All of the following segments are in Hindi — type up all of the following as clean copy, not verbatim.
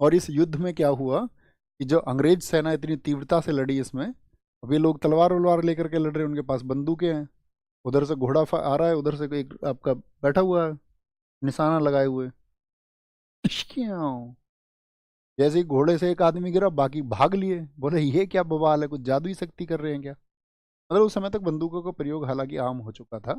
और इस युद्ध में क्या हुआ कि जो अंग्रेज सेना इतनी तीव्रता से लड़ी इसमें, अब ये लोग तलवार उलवार लेकर के लड़ रहे हैं, उनके पास बंदूकें हैं, उधर से घोड़ा आ रहा है, उधर से एक आपका बैठा हुआ है निशाना लगाए हुए। जैसे ही घोड़े से एक आदमी गिरा, बाकी भाग लिए, बोले ये क्या बवाल है, कुछ जादुई शक्ति कर रहे हैं क्या। मतलब उस समय तक बंदूकों का प्रयोग हालांकि आम हो चुका था,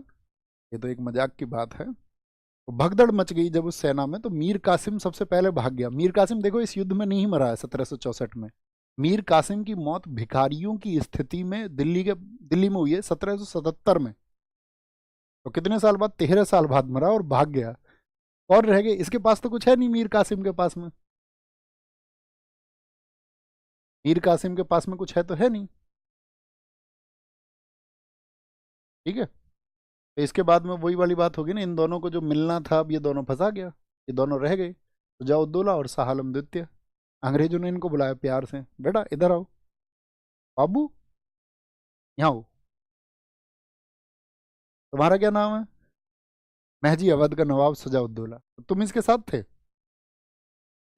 ये तो एक मजाक की बात है। तो भगदड़ मच गई जब उस सेना में, तो मीर कासिम सबसे पहले भाग गया। मीर कासिम देखो इस युद्ध में नहीं मरा है 1764 में। मीर कासिम की मौत भिखारियों की स्थिति में दिल्ली में हुई है 1777 में। तो कितने साल बाद, 13 साल बाद मरा और भाग गया। और रह गए, इसके पास तो कुछ है नहीं मीर कासिम के पास में। मीर कासिम के पास में कुछ है तो है नहीं। ठीक है, तो इसके बाद में वही वाली बात होगी ना, इन दोनों को जो मिलना था, अब ये दोनों फंसा गया, ये दोनों रह गए, सुजाउद्दौला और शाह आलम द्वितीय। अंग्रेजों ने इनको बुलाया प्यार से, बेटा इधर आओ, बाबू यहाँ आओ, तुम्हारा क्या नाम है। महजी अवध का नवाब सुजाउद्दौला। तो तुम इसके साथ थे,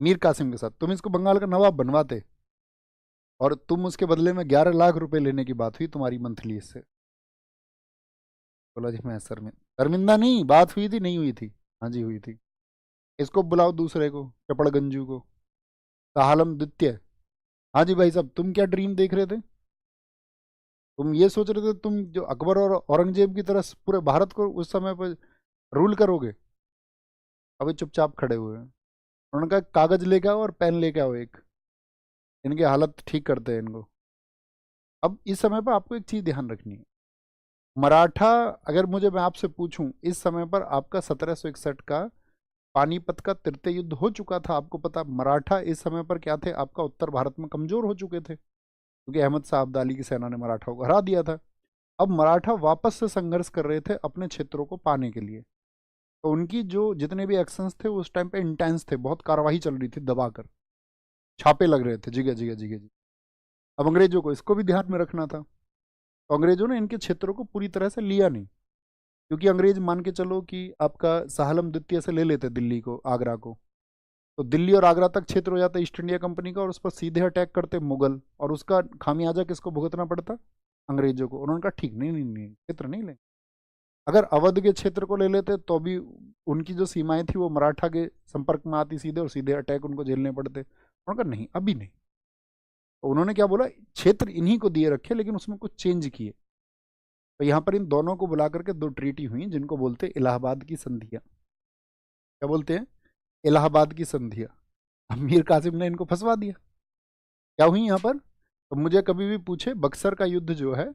मीर कासिम के साथ, तुम इसको बंगाल का नवाब बनवाते, और तुम उसके बदले में 11 लाख रुपए लेने की बात हुई तुम्हारी मंथली इससे। बोला जी मैं शर्मिंदा नहीं, बात हुई थी नहीं हुई थी। हाँ जी हुई थी। इसको बुलाओ दूसरे को, चपड़गंजू को, साहलम द्वितीय। हाँ जी भाई साहब, तुम क्या ड्रीम देख रहे थे, तुम ये सोच रहे थे तुम जो अकबर और औरंगजेब की तरह पूरे भारत को उस समय पर रूल करोगे। अभी चुपचाप खड़े हुए हैं। उन्होंने कहा कागज लेके आओ और पेन लेके आओ एक, इनकी हालत ठीक करते हैं इनको। अब इस समय पर आपको एक चीज ध्यान रखनी है, मराठा, अगर मुझे मैं आपसे पूछूं इस समय पर आपका 1761 का पानीपत का तृतीय युद्ध हो चुका था, आपको पता मराठा इस समय पर क्या थे, आपका उत्तर भारत में कमजोर हो चुके थे, क्योंकि अहमद शाह अब्दाली की सेना ने मराठाओं को हरा दिया था। अब मराठा वापस से संघर्ष कर रहे थे अपने क्षेत्रों को पाने के लिए। तो उनकी जो जितने भी एक्शंस थे उस टाइम पे इंटेंस थे, बहुत कार्रवाई चल रही थी, दबाकर छापे लग रहे थे जगह जगह जगह जगह। अब अंग्रेजों को इसको भी ध्यान में रखना था, तो अंग्रेजों ने इनके क्षेत्रों को पूरी तरह से लिया नहीं, क्योंकि अंग्रेज मान के चलो कि आपका शाह आलम द्वितीय से ले लेते दिल्ली को, आगरा को, तो दिल्ली और आगरा तक क्षेत्र हो जाता ईस्ट इंडिया कंपनी का, और उस पर सीधे अटैक करते मुगल, और उसका खामियाजा किसको भुगतना पड़ता, अंग्रेजों को। उन्होंने कहा ठीक, नहीं नहीं नहीं, क्षेत्र नहीं लेंगे। अगर अवध के क्षेत्र को ले लेते तो भी उनकी जो सीमाएं थी वो मराठा के संपर्क में आती सीधे, और सीधे अटैक उनको झेलने पड़ते। उन्होंने कहा नहीं अभी नहीं। तो उन्होंने क्या बोला, क्षेत्र इन्हीं को दिए रखे, लेकिन उसमें कुछ चेंज किए। तो यहाँ पर इन दोनों को बुला करके दो ट्रीटी हुई, जिनको बोलते हैं इलाहाबाद की संधियाँ। क्या बोलते हैं, इलाहाबाद की संधियाँ। अब मीर कासिम ने इनको फंसवा दिया। क्या हुई यहाँ पर, तो मुझे कभी भी पूछे, बक्सर का युद्ध जो है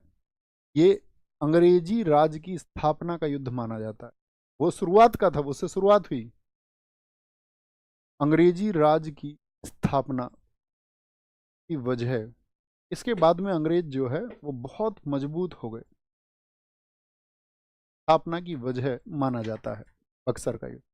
ये अंग्रेजी राज की स्थापना का युद्ध माना जाता है। वो शुरुआत का था, उससे शुरुआत हुई अंग्रेजी राज की स्थापना की वजह। इसके बाद में अंग्रेज जो है वो बहुत मजबूत हो गए, स्थापना की वजह माना जाता है बक्सर का युद्ध।